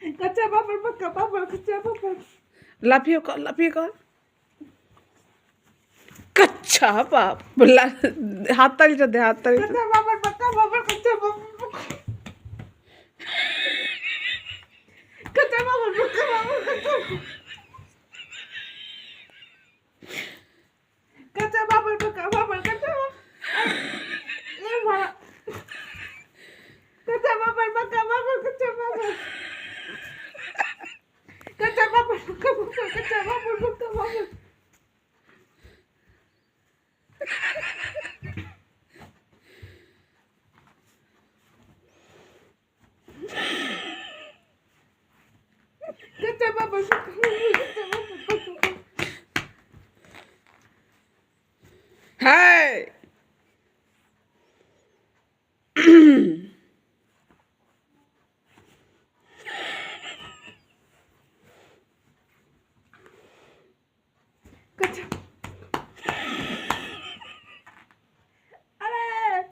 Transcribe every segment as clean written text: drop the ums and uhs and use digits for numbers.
कच्चा पापड़ पक्का पापड़ कच्चा पापड़ লাফিয়ে কর कच्चा पाप হাততালিটা দে হাততালিটা कच्चा पापड़ पक्का पापड़ कच्चा पापड़ कच्चा पापड़ पक्का पापड़ कच्चा पापड़ पक्का पापड़ कच्चा कच्चा पापड़ पक्का पापड़ कच्चा पापड़ कच्चा पापड़ पक्का पापड़ कच्चा पापड़ पक्का पापड़ कच्चा पापड़ हाय कच्चा अरे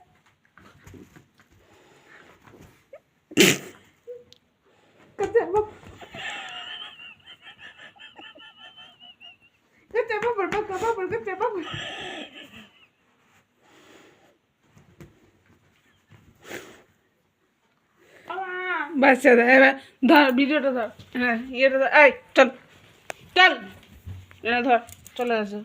कच्चा पापड़ पक्का पापड़ कच्चा पापड़ বাচ্চা দে এবার ধর ভিডিওটা ধর হ্যাঁ ইয়েটা ধর এই চল চল এটা ধর চলে আসো